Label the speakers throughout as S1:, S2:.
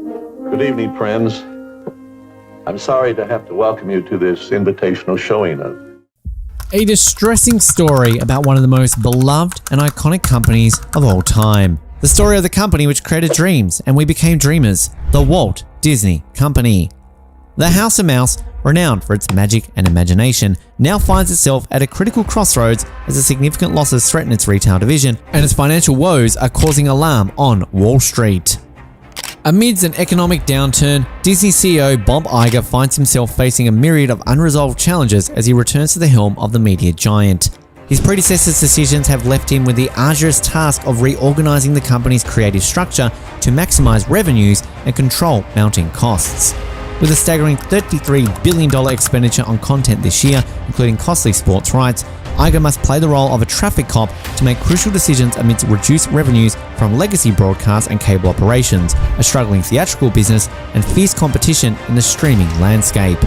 S1: Good evening, friends. I'm sorry to have to welcome you to this invitational showing of
S2: A distressing story about one of the most beloved and iconic companies of all time. The story of the company which created dreams and we became dreamers, the Walt Disney Company. The House of Mouse, renowned for its magic and imagination, now finds itself at a critical crossroads as the significant losses threaten its retail division and its financial woes are causing alarm on Wall Street. Amidst an economic downturn, Disney CEO Bob Iger finds himself facing a myriad of unresolved challenges as he returns to the helm of the media giant. His predecessor's decisions have left him with the arduous task of reorganizing the company's creative structure to maximize revenues and control mounting costs. With a staggering $33 billion expenditure on content this year, including costly sports rights, Iger must play the role of a traffic cop to make crucial decisions amidst reduced revenues from legacy broadcast and cable operations, a struggling theatrical business, and fierce competition in the streaming landscape.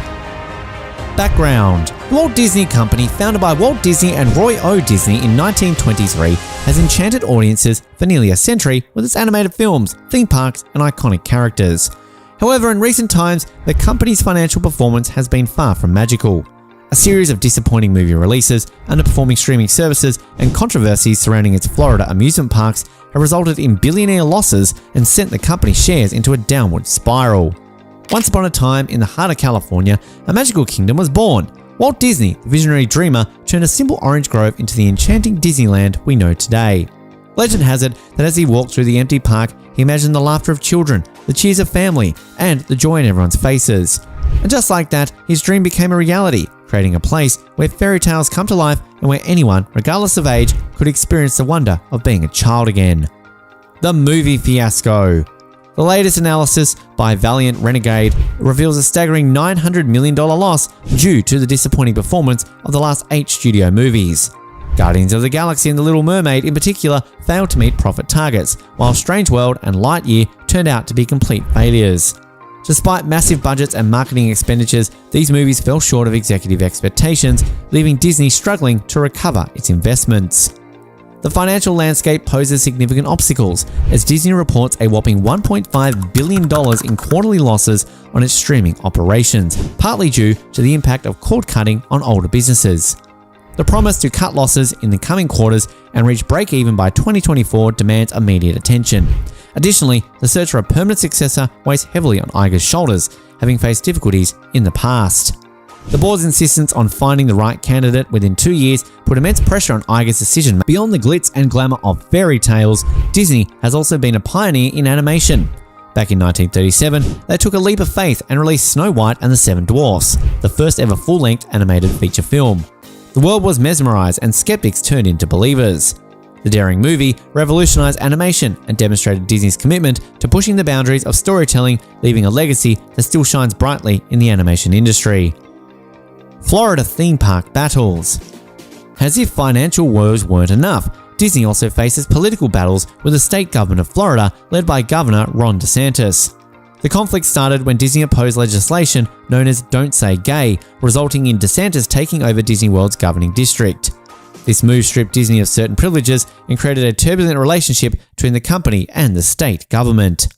S2: Background: The Walt Disney Company, founded by Walt Disney and Roy O. Disney in 1923, has enchanted audiences for nearly a century with its animated films, theme parks, and iconic characters. However, in recent times, the company's financial performance has been far from magical. A series of disappointing movie releases, underperforming streaming services, and controversies surrounding its Florida amusement parks have resulted in billionaire losses and sent the company's shares into a downward spiral. Once upon a time, in the heart of California, a magical kingdom was born. Walt Disney, the visionary dreamer, turned a simple orange grove into the enchanting Disneyland we know today. Legend has it that as he walked through the empty park, he imagined the laughter of children, the cheers of family, and the joy in everyone's faces. And just like that, his dream became a reality, creating a place where fairy tales come to life and where anyone, regardless of age, could experience the wonder of being a child again. The movie fiasco. The latest analysis by Valiant Renegade reveals a staggering $900 million loss due to the disappointing performance of the last 8 studio movies. Guardians of the Galaxy and The Little Mermaid in particular failed to meet profit targets, while Strange World and Lightyear turned out to be complete failures. Despite massive budgets and marketing expenditures, these movies fell short of executive expectations, leaving Disney struggling to recover its investments. The financial landscape poses significant obstacles, as Disney reports a whopping $1.5 billion in quarterly losses on its streaming operations, partly due to the impact of cord cutting on older businesses. The promise to cut losses in the coming quarters and reach break-even by 2024 demands immediate attention. Additionally, the search for a permanent successor weighs heavily on Iger's shoulders, having faced difficulties in the past. The board's insistence on finding the right candidate within 2 years put immense pressure on Iger's decision. Beyond the glitz and glamour of fairy tales, Disney has also been a pioneer in animation. Back in 1937, they took a leap of faith and released Snow White and the Seven Dwarfs, the first ever full-length animated feature film. The world was mesmerized and skeptics turned into believers. The daring movie revolutionized animation and demonstrated Disney's commitment to pushing the boundaries of storytelling, leaving a legacy that still shines brightly in the animation industry. Florida theme park battles. As if financial woes weren't enough, Disney also faces political battles with the state government of Florida led by Governor Ron DeSantis. The conflict started when Disney opposed legislation known as Don't Say Gay, resulting in DeSantis taking over Disney World's governing district. This move stripped Disney of certain privileges and created a turbulent relationship between the company and the state government.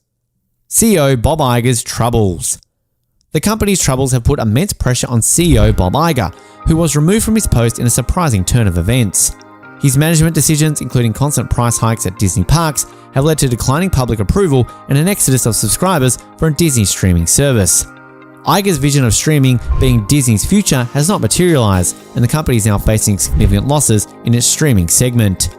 S2: CEO Bob Iger's troubles. The company's troubles have put immense pressure on CEO Bob Iger, who was removed from his post in a surprising turn of events. His management decisions, including constant price hikes at Disney parks, have led to declining public approval and an exodus of subscribers for a Disney streaming service. Iger's vision of streaming being Disney's future has not materialized, and the company is now facing significant losses in its streaming segment.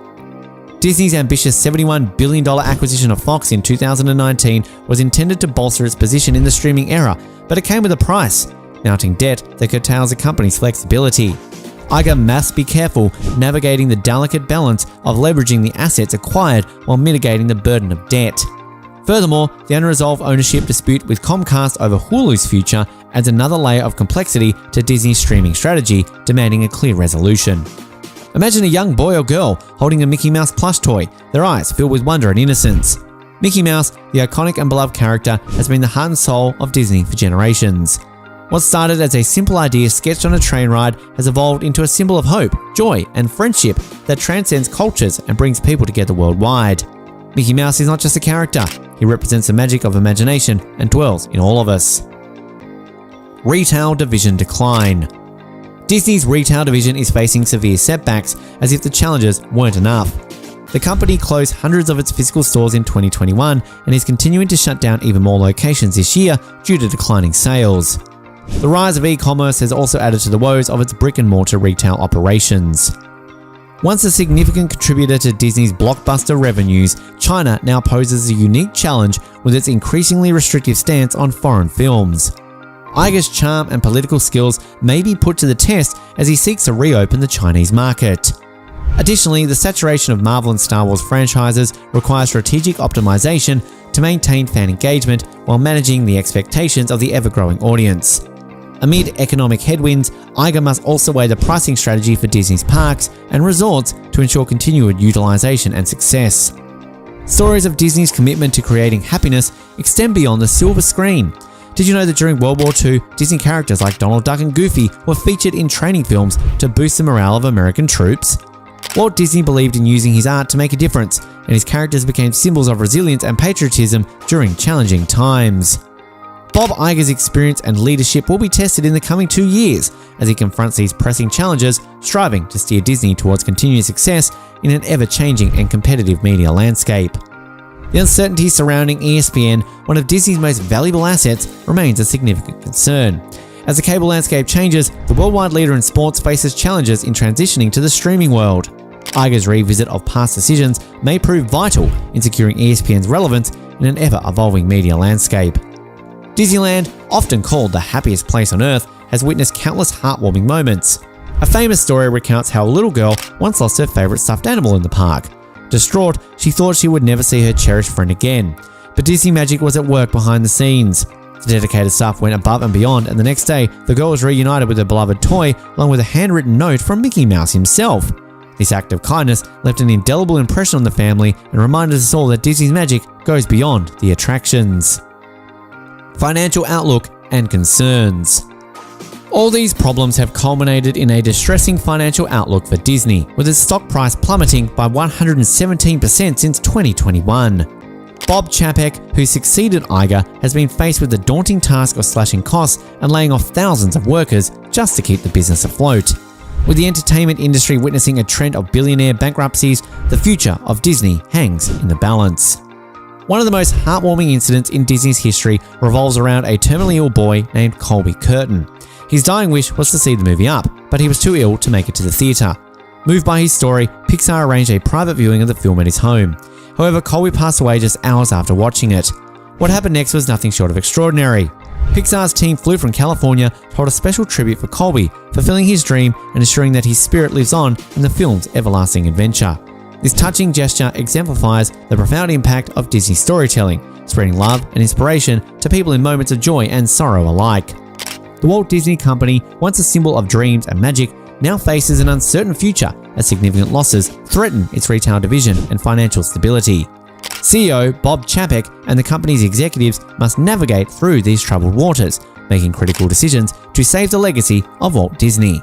S2: Disney's ambitious $71 billion acquisition of Fox in 2019 was intended to bolster its position in the streaming era, but it came with a price, mounting debt that curtails the company's flexibility. Iger must be careful navigating the delicate balance of leveraging the assets acquired while mitigating the burden of debt. Furthermore, the unresolved ownership dispute with Comcast over Hulu's future adds another layer of complexity to Disney's streaming strategy, demanding a clear resolution. Imagine a young boy or girl holding a Mickey Mouse plush toy, their eyes filled with wonder and innocence. Mickey Mouse, the iconic and beloved character, has been the heart and soul of Disney for generations. What started as a simple idea sketched on a train ride has evolved into a symbol of hope, joy, and friendship that transcends cultures and brings people together worldwide. Mickey Mouse is not just a character, He represents the magic of imagination and dwells in all of us. Retail division decline. Disney's retail division is facing severe setbacks, as if the challenges weren't enough. The company closed hundreds of its physical stores in 2021 and is continuing to shut down even more locations this year due to declining sales. The rise of e-commerce has also added to the woes of its brick-and-mortar retail operations. Once a significant contributor to Disney's blockbuster revenues, China now poses a unique challenge with its increasingly restrictive stance on foreign films. Iger's charm and political skills may be put to the test as he seeks to reopen the Chinese market. Additionally, the saturation of Marvel and Star Wars franchises requires strategic optimization to maintain fan engagement while managing the expectations of the ever-growing audience. Amid economic headwinds, Iger must also weigh the pricing strategy for Disney's parks and resorts to ensure continued utilization and success. Stories of Disney's commitment to creating happiness extend beyond the silver screen. Did you know that during World War II, Disney characters like Donald Duck and Goofy were featured in training films to boost the morale of American troops? Walt Disney believed in using his art to make a difference, and his characters became symbols of resilience and patriotism during challenging times. Bob Iger's experience and leadership will be tested in the coming 2 years as he confronts these pressing challenges, striving to steer Disney towards continued success in an ever-changing and competitive media landscape. The uncertainty surrounding ESPN, one of Disney's most valuable assets, remains a significant concern. As the cable landscape changes, the worldwide leader in sports faces challenges in transitioning to the streaming world. Iger's revisit of past decisions may prove vital in securing ESPN's relevance in an ever-evolving media landscape. Disneyland, often called the happiest place on earth, has witnessed countless heartwarming moments. A famous story recounts how a little girl once lost her favorite stuffed animal in the park. Distraught, she thought she would never see her cherished friend again. But Disney magic was at work behind the scenes. The dedicated staff went above and beyond, and the next day, the girl was reunited with her beloved toy, along with a handwritten note from Mickey Mouse himself. This act of kindness left an indelible impression on the family and reminded us all that Disney's magic goes beyond the attractions. Financial outlook and concerns. All these problems have culminated in a distressing financial outlook for Disney, with its stock price plummeting by 117% since 2021. Bob Chapek, who succeeded Iger, has been faced with the daunting task of slashing costs and laying off thousands of workers just to keep the business afloat. With the entertainment industry witnessing a trend of billionaire bankruptcies, the future of Disney hangs in the balance. One of the most heartwarming incidents in Disney's history revolves around a terminally ill boy named Colby Curtin. His dying wish was to see the movie Up, but he was too ill to make it to the theatre. Moved by his story, Pixar arranged a private viewing of the film at his home. However, Colby passed away just hours after watching it. What happened next was nothing short of extraordinary. Pixar's team flew from California to hold a special tribute for Colby, fulfilling his dream and ensuring that his spirit lives on in the film's everlasting adventure. This touching gesture exemplifies the profound impact of Disney storytelling, spreading love and inspiration to people in moments of joy and sorrow alike. The Walt Disney Company, once a symbol of dreams and magic, now faces an uncertain future as significant losses threaten its retail division and financial stability. CEO Bob Chapek and the company's executives must navigate through these troubled waters, making critical decisions to save the legacy of Walt Disney.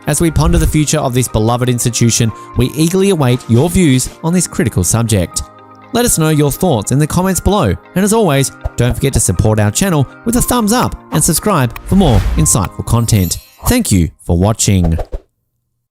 S2: As we ponder the future of this beloved institution, we eagerly await your views on this critical subject. Let us know your thoughts in the comments below, and as always, don't forget to support our channel with a thumbs up and subscribe for more insightful content. Thank you for watching.